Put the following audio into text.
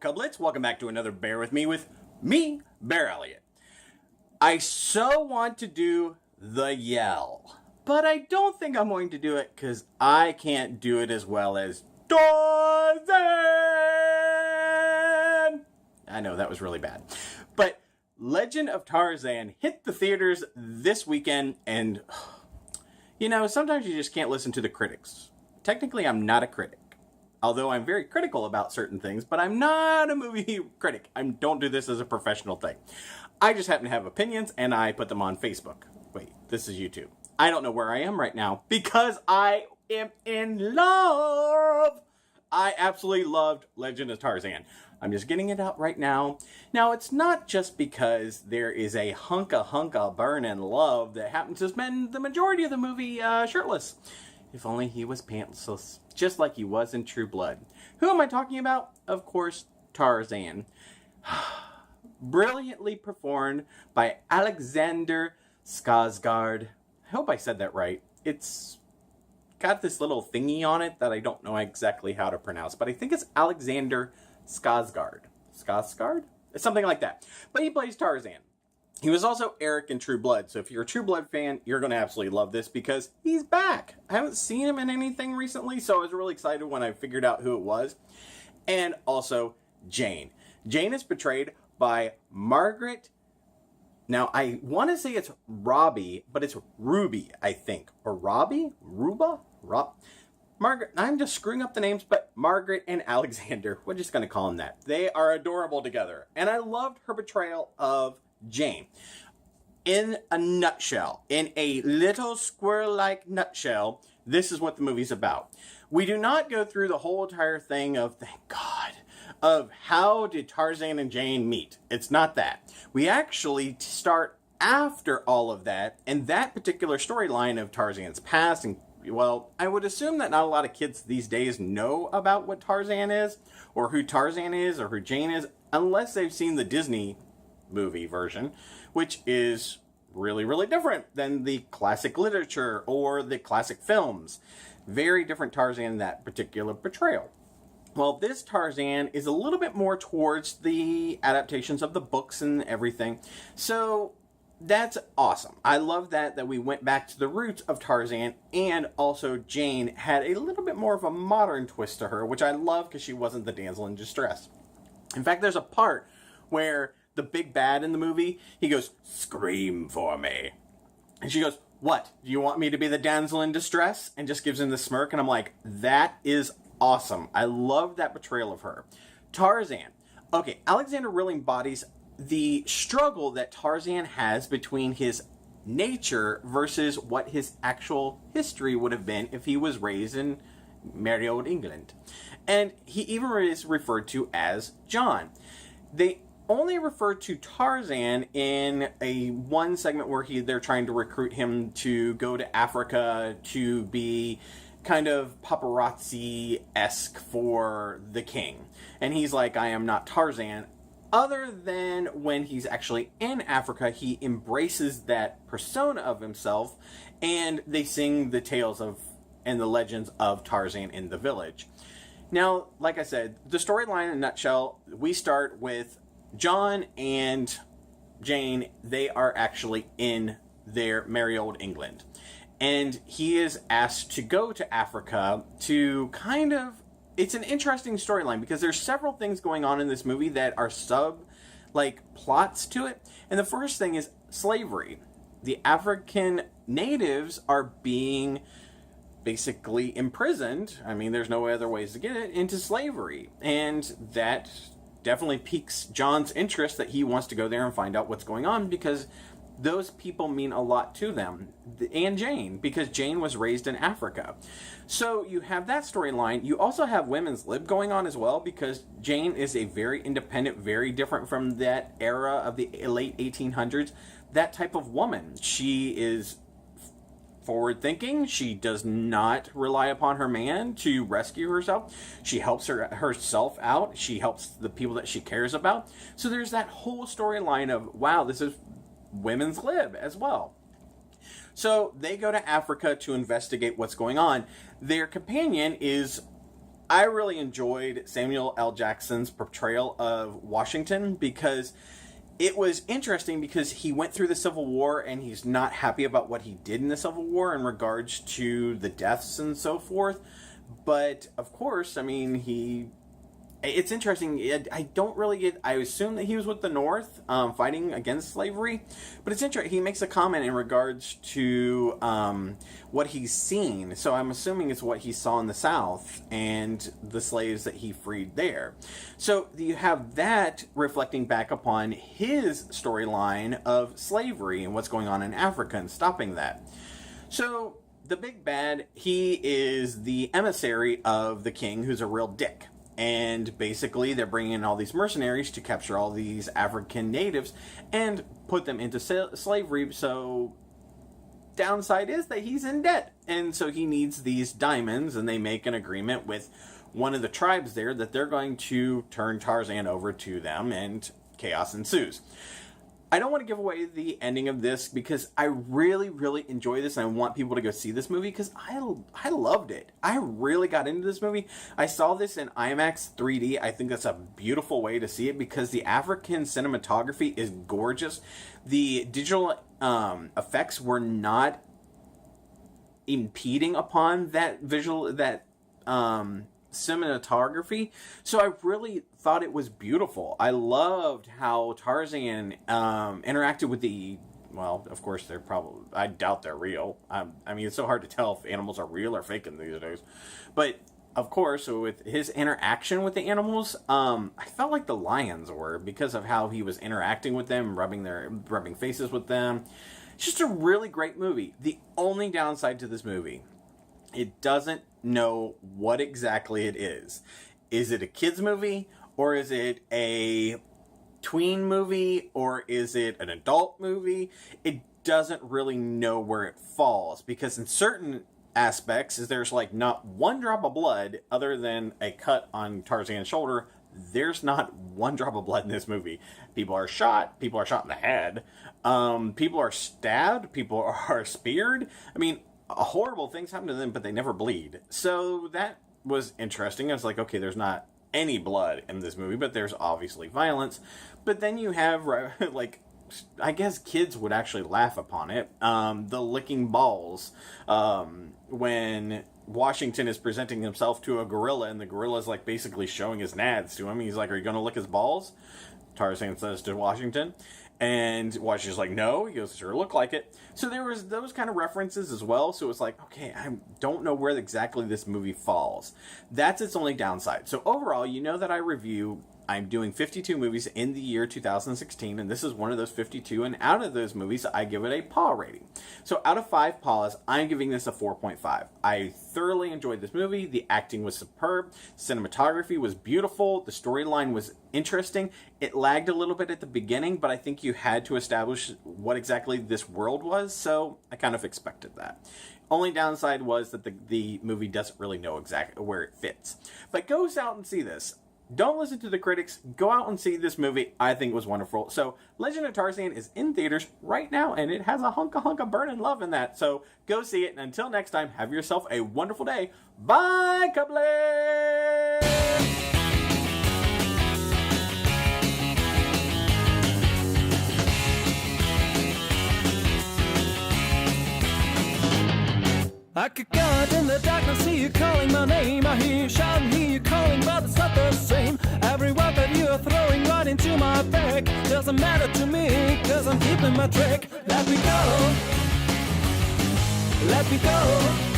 Cublets, welcome back to another Bear With Me, BearElliott. I so want to do the yell, but I don't think I'm going to do it because I can't do it as well as Tarzan! I know, that was really bad. But Legend of Tarzan hit the theaters this weekend, and, you know, sometimes you just can't listen to the critics. Technically, I'm not a critic. Although I'm very critical about certain things, but I'm not a movie critic. I don't do this as a professional thing. I just happen to have opinions, and I put them on Facebook. Wait, this is YouTube. I don't know where I am right now, because I am in love! I absolutely loved Legend of Tarzan. I'm just getting it out right now. Now, it's not just because there is a hunka burnin' love that happens to spend the majority of the movie shirtless. If only he was pantsless, just like he was in True Blood. Who am I talking about? Of course, Tarzan. Brilliantly performed by Alexander Skarsgård. I hope I said that right. It's got this little thingy on it that I don't know exactly how to pronounce, but I think it's Alexander Skarsgård. Skarsgård? It's something like that. But he plays Tarzan. He was also Eric in True Blood, so if you're a True Blood fan, you're going to absolutely love this because he's back. I haven't seen him in anything recently, so I was really excited when I figured out who it was. And also, Jane. Jane is portrayed by Margaret. Now, I want to say it's Robbie, but it's Ruby, I think. Or Robbie? Ruba? Margaret, I'm just screwing up the names, but Margaret and Alexander, we're just going to call them that. They are adorable together. And I loved her portrayal of Jane. In a nutshell, in a little squirrel-like nutshell, this is what the movie's about. We do not go through the whole entire thing of, thank God, of how did Tarzan and Jane meet. It's not that. We actually start after all of that, and that particular storyline of Tarzan's past, and well, I would assume that not a lot of kids these days know about what Tarzan is, or who Tarzan is, or who Jane is, unless they've seen the Disney movie version, which is really, really different than the classic literature or the classic films. Very different Tarzan in that particular portrayal. Well, this Tarzan is a little bit more towards the adaptations of the books and everything. So that's awesome. I love that we went back to the roots of Tarzan, and also Jane had a little bit more of a modern twist to her, which I love because she wasn't the damsel in distress. In fact, there's a part where the big bad in the movie, he goes, "Scream for me." And she goes, "What? Do you want me to be the damsel in distress?" And just gives him the smirk. And I'm like, that is awesome. I love that portrayal of her. Tarzan. Okay, Alexander really embodies the struggle that Tarzan has between his nature versus what his actual history would have been if he was raised in merry old England. And he even is referred to as John. They only referred to Tarzan in a one segment where they're trying to recruit him to go to Africa to be kind of paparazzi-esque for the king. And he's like, I am not Tarzan. Other than when he's actually in Africa, he embraces that persona of himself, and they sing the tales of and the legends of Tarzan in the village. Now, like I said, the storyline in a nutshell, we start with John and Jane. They are actually in their merry old England. And he is asked to go to Africa to kind of... It's an interesting storyline because there's several things going on in this movie that are plots to it. And the first thing is slavery. The African natives are being basically imprisoned. I mean, there's no other ways to get it, into slavery. And that definitely piques John's interest that he wants to go there and find out what's going on because those people mean a lot to them. And Jane, because Jane was raised in Africa. So you have that storyline. You also have women's lib going on as well because Jane is a very independent, very different from that era of the late 1800s. That type of woman. She is forward-thinking. She does not rely upon her man to rescue herself. She helps herself out. She helps the people that she cares about. So there's that whole storyline of, wow, this is women's lib as well. So they go to Africa to investigate what's going on. Their companion is I really enjoyed Samuel L. Jackson's portrayal of Washington because it was interesting because he went through the Civil War and he's not happy about what he did in the Civil War in regards to the deaths and so forth. But, of course, I mean, it's interesting. I don't really get... I assume that he was with the North fighting against slavery. But it's interesting. He makes a comment in regards to what he's seen. So I'm assuming it's what he saw in the South and the slaves that he freed there. So you have that reflecting back upon his storyline of slavery and what's going on in Africa and stopping that. So the big bad, he is the emissary of the king, who's a real dick. And basically, they're bringing in all these mercenaries to capture all these African natives and put them into slavery. So, downside is that he's in debt. And so he needs these diamonds, and they make an agreement with one of the tribes there that they're going to turn Tarzan over to them, and chaos ensues. I don't want to give away the ending of this because I really, really enjoy this and I want people to go see this movie because I loved it. I really got into this movie. I saw this in IMAX 3D. I think that's a beautiful way to see it because the African cinematography is gorgeous. The digital effects were not impeding upon that cinematography, so I really thought it was beautiful. I loved how Tarzan interacted with well, of course I doubt they're real. I mean, it's so hard to tell if animals are real or fake in these days. But, of course, with his interaction with the animals, I felt like the lions were because of how he was interacting with them, rubbing faces with them. It's just a really great movie. The only downside to this movie, it doesn't know what exactly it is. Is it a kids movie, or is it a tween movie, or is it an adult movie? It doesn't really know where it falls, because in certain aspects, there's like not one drop of blood other than a cut on Tarzan's shoulder. There's not one drop of blood in this movie. People are shot in the head. People are stabbed. People are speared. I mean, horrible things happen to them, but they never bleed. So that was interesting. I was like, okay, there's not any blood in this movie, but there's obviously violence. But then you have, like, I guess kids would actually laugh upon it. The licking balls. When Washington is presenting himself to a gorilla, and the gorilla's like basically showing his nads to him. He's like, are you going to lick his balls? Tarzan says to Washington. And Washington's like, no. He goes, sure, look like it. So there was those kind of references as well. So it's like, okay, I don't know where exactly this movie falls. That's its only downside. So overall, you know that I'm doing 52 movies in the year 2016, and this is one of those 52, and out of those movies, I give it a paw rating. So out of 5 paws, I'm giving this a 4.5. I thoroughly enjoyed this movie. The acting was superb. Cinematography was beautiful. The storyline was interesting. It lagged a little bit at the beginning, but I think you had to establish what exactly this world was, so I kind of expected that. Only downside was that the movie doesn't really know exactly where it fits. But go out and see this. Don't listen to the critics. Go out and see this movie. I think it was wonderful. So, Legend of Tarzan is in theaters right now, and it has a hunk of burning love in that. So, go see it, and until next time, have yourself a wonderful day. Bye, couple! I could go out in the darkness, hear you calling my name. I hear you shouting, hear you calling, but it's not the same. Every word that you are throwing right into my back doesn't matter to me, cause I'm keeping my track. Let me go, let me go.